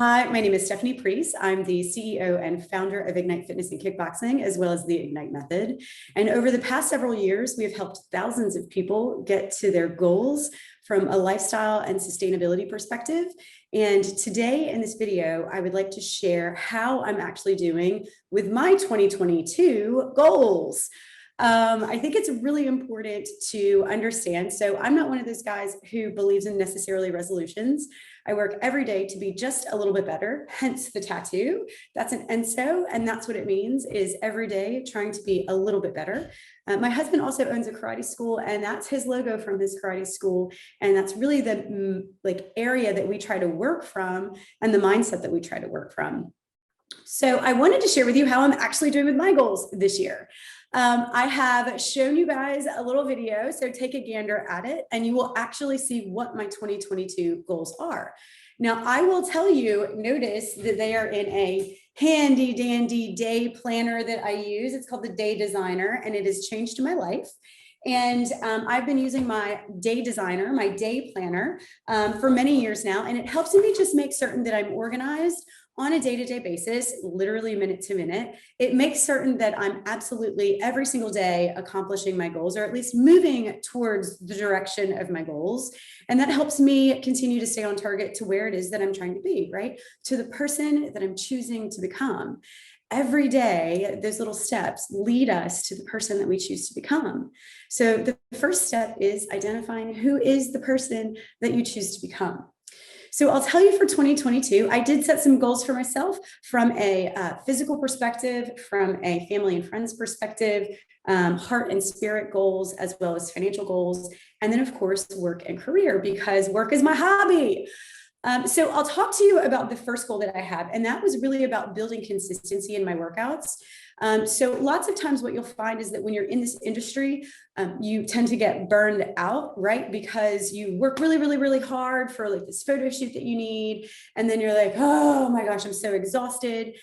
Hi, my name is Stephanie Priest. I'm the CEO and founder of Ignite Fitness and Kickboxing, as well as the Ignite Method. And over the past several years, we have helped thousands of people get to their goals from a lifestyle and sustainability perspective. And today in this video, I would like to share how I'm actually doing with my 2022 goals. I think it's really important to understand. So I'm not one of those guys who believes in necessarily resolutions. I work every day to be just a little bit better, hence the tattoo. That's an ENSO, and that's what it means, is every day trying to be a little bit better. My husband also owns a karate school, and that's his logo from his karate school. And that's really the area that we try to work from and the mindset that we try to work from. So I wanted to share with you how I'm actually doing with my goals this year. I have shown you guys a little video, so take a gander at it and you will actually see what my 2022 goals are. Now, I will tell you, notice that they are in a handy dandy day planner that I use. It's called the Day Designer, and it has changed my life. And I've been using my Day Designer, my day planner, for many years now, and it helps me just make certain that I'm organized on a day-to-day basis, literally minute to minute. It makes certain that I'm absolutely every single day accomplishing my goals, or at least moving towards the direction of my goals. And that helps me continue to stay on target to where it is that I'm trying to be, right? To the person that I'm choosing to become. Every day, those little steps lead us to the person that we choose to become. So the first step is identifying who is the person that you choose to become. So I'll tell you, for 2022, I did set some goals for myself from a physical perspective, from a family and friends perspective, heart and spirit goals, as well as financial goals. And then of course, work and career, because work is my hobby. So I'll talk to you about the first goal that I have, and that was really about building consistency in my workouts. So lots of times what you'll find is that when you're in this industry, you tend to get burned out, right? Because you work really, really, really hard for like this photo shoot that you need. And then you're like, oh my gosh, I'm so exhausted.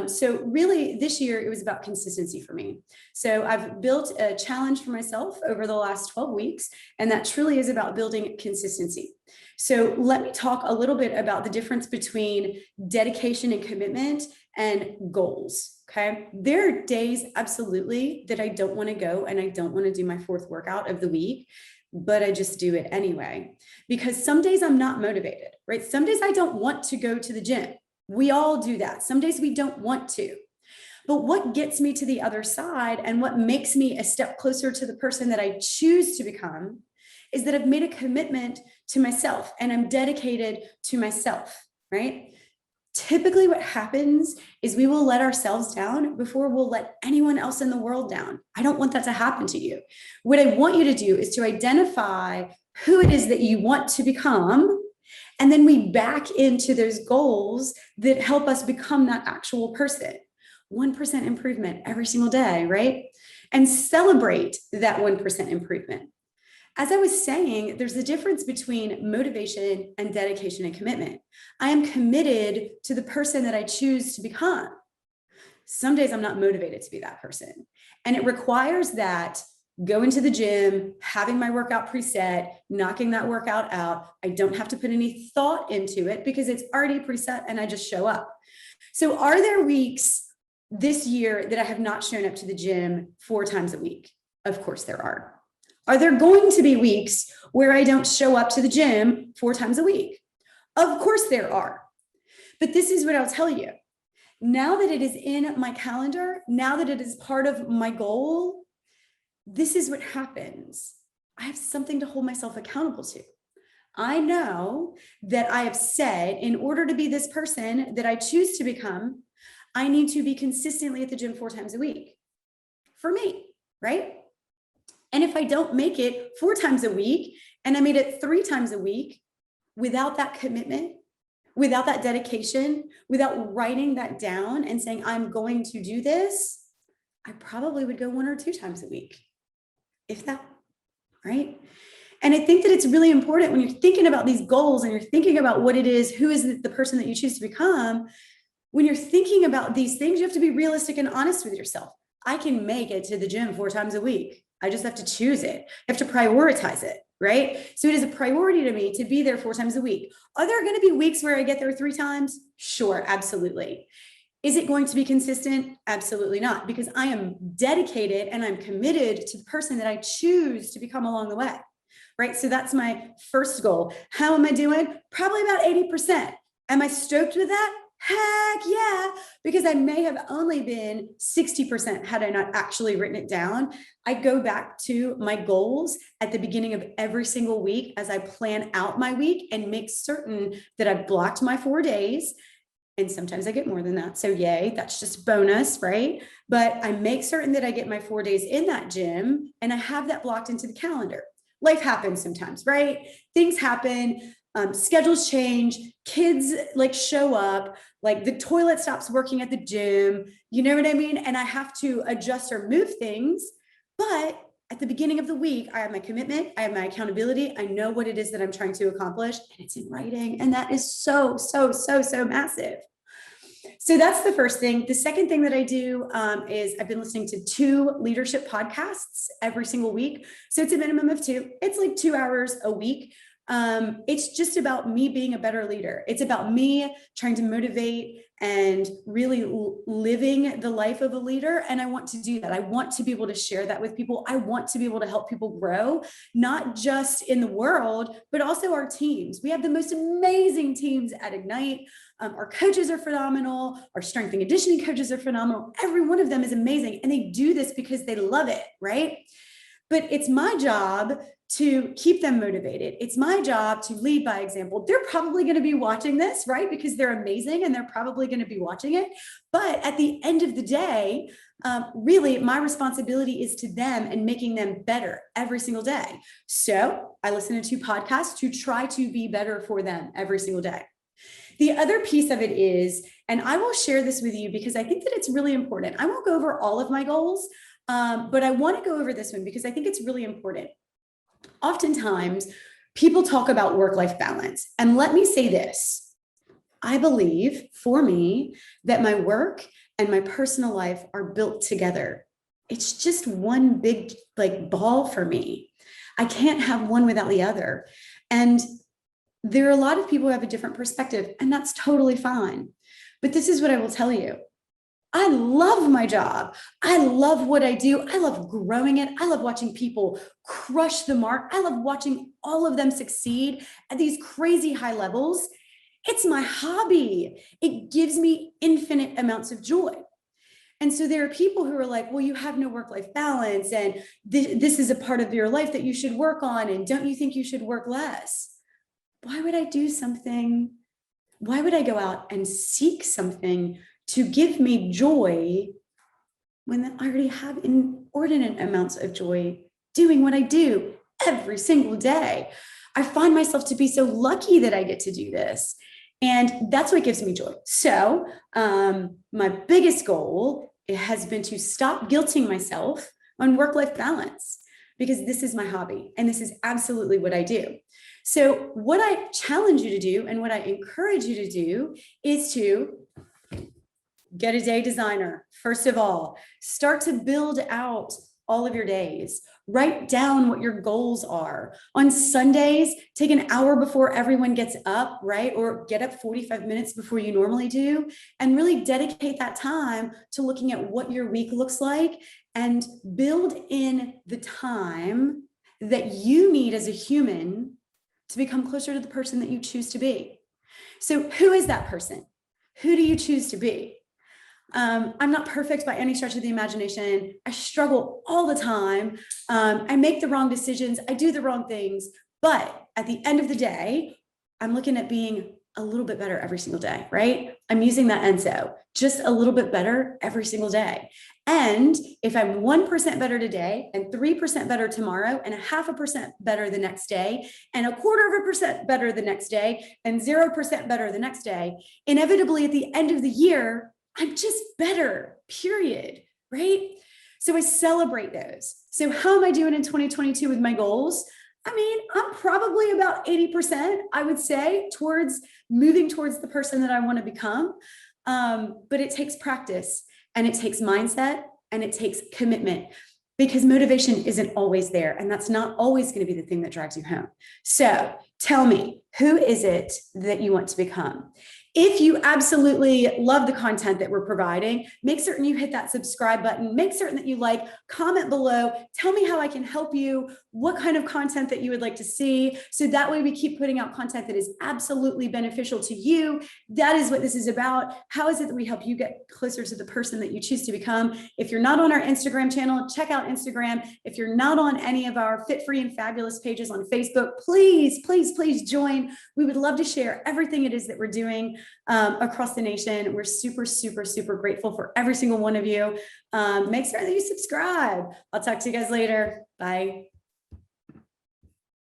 So really this year, it was about consistency for me. So I've built a challenge for myself over the last 12 weeks, and that truly is about building consistency. So let me talk a little bit about the difference between dedication and commitment and goals. Okay. There are days, absolutely, that I don't want to go and I don't want to do my fourth workout of the week, but I just do it anyway, because some days I'm not motivated, right? Some days I don't want to go to the gym. We all do that. Some days we don't want to. But what gets me to the other side and what makes me a step closer to the person that I choose to become is that I've made a commitment to myself and I'm dedicated to myself, right? Typically what happens is we will let ourselves down before we'll let anyone else in the world down. I don't want that to happen to you. What I want you to do is to identify who it is that you want to become, and then we back into those goals that help us become that actual person. 1% improvement every single day, right? And celebrate that 1% improvement. As I was saying, there's a difference between motivation and dedication and commitment. I am committed to the person that I choose to become. Some days I'm not motivated to be that person. And it requires that going to the gym, having my workout preset, knocking that workout out. I don't have to put any thought into it because it's already preset and I just show up. So are there weeks this year that I have not shown up to the gym 4 times a week? Of course there are. Are there going to be weeks where I don't show up to the gym 4 times a week? Of course there are. But this is what I'll tell you. Now that it is in my calendar, now that it is part of my goal, this is what happens. I have something to hold myself accountable to. I know that I have said, in order to be this person that I choose to become, I need to be consistently at the gym 4 times a week. For me, right? And if I don't make it 4 times a week and I made it 3 times a week without that commitment, without that dedication, without writing that down and saying, I'm going to do this, I probably would go 1 or 2 times a week, if that, right? And I think that it's really important when you're thinking about these goals and you're thinking about what it is, who is the person that you choose to become. When you're thinking about these things, you have to be realistic and honest with yourself. I can make it to the gym 4 times a week. I just have to choose it. I have to prioritize it, right? So it is a priority to me to be there 4 times a week. Are there going to be weeks where I get there 3 times? Sure, absolutely. Is it going to be consistent? Absolutely not, because I am dedicated and I'm committed to the person that I choose to become along the way, right? So that's my first goal. How am I doing? Probably about 80%. Am I stoked with that? Heck yeah, because I may have only been 60% had I not actually written it down. I go back to my goals at the beginning of every single week as I plan out my week and make certain that I've blocked my 4 days. And sometimes I get more than that. So yay, that's just bonus, right? But I make certain that I get my 4 days in that gym and I have that blocked into the calendar. Life happens sometimes, right? Things happen, schedules change, kids like show up, like the toilet stops working at the gym, you know what I mean? And I have to adjust or move things. But at the beginning of the week, I have my commitment, I have my accountability, I know what it is that I'm trying to accomplish, and it's in writing. And that is so massive. So that's the first thing. The second thing that I do is I've been listening to 2 leadership podcasts every single week. So it's a minimum of 2. It's like 2 hours a week. It's just about me being a better leader. It's about me trying to motivate and really living the life of a leader. And I want to do that. I want to be able to share that with people. I want to be able to help people grow, not just in the world, but also our teams. We have the most amazing teams at Ignite. Our coaches are phenomenal. Our strength and conditioning coaches are phenomenal. Every one of them is amazing. And they do this because they love it, right? But it's my job to keep them motivated. It's my job to lead by example. They're probably going to be watching this, right? Because they're amazing and they're probably going to be watching it. But at the end of the day, really my responsibility is to them and making them better every single day. So I listen to 2 podcasts to try to be better for them every single day. The other piece of it is, and I will share this with you because I think that it's really important. I won't go over all of my goals, but I want to go over this one because I think it's really important. Oftentimes, people talk about work-life balance. And let me say this. I believe, for me, that my work and my personal life are built together. It's just one big ball for me. I can't have one without the other. And there are a lot of people who have a different perspective, and that's totally fine. But this is what I will tell you. I love my job. I love what I do. I love growing it. I love watching people crush the mark. I love watching all of them succeed at these crazy high levels. It's my hobby. It gives me infinite amounts of joy. And so there are people who are like, well, you have no work-life balance, and this is a part of your life that you should work on, and don't you think you should work less? Why would I do something? Why would I go out and seek something to give me joy when I already have inordinate amounts of joy doing what I do every single day? I find myself to be so lucky that I get to do this. And that's what gives me joy. So my biggest goal has been to stop guilting myself on work-life balance, because this is my hobby and this is absolutely what I do. So what I challenge you to do and what I encourage you to do is to get a day designer. First of all, start to build out all of your days. Write down what your goals are. On Sundays, take an hour before everyone gets up, right? Or get up 45 minutes before you normally do, and really dedicate that time to looking at what your week looks like and build in the time that you need as a human to become closer to the person that you choose to be. So who is that person? Who do you choose to be? I'm not perfect by any stretch of the imagination. I struggle all the time. I make the wrong decisions. I do the wrong things. But at the end of the day, I'm looking at being a little bit better every single day, right? I'm using that ENSO, just a little bit better every single day. And if I'm 1% better today and 3% better tomorrow and 0.5% better the next day and 0.25% better the next day and 0% better the next day, inevitably at the end of the year, I'm just better, period, right? So I celebrate those. So how am I doing in 2022 with my goals? I mean, I'm probably about 80%, I would say, towards moving towards the person that I want to become. But it takes practice, and it takes mindset, and it takes commitment. because motivation isn't always there. And that's not always going to be the thing that drives you home. So tell me, who is it that you want to become? If you absolutely love the content that we're providing, make certain you hit that subscribe button, make certain that you like, comment below, tell me how I can help you, what kind of content that you would like to see. So that way we keep putting out content that is absolutely beneficial to you. That is what this is about. How is it that we help you get closer to the person that you choose to become? If you're not on our Instagram channel, check out Instagram. If you're not on any of our Fit, Free, and Fabulous pages on Facebook, please, please, please join. We would love to share everything it is that we're doing across the nation. We're super, super, super grateful for every single one of you. Make sure that you subscribe. I'll talk to you guys later. Bye.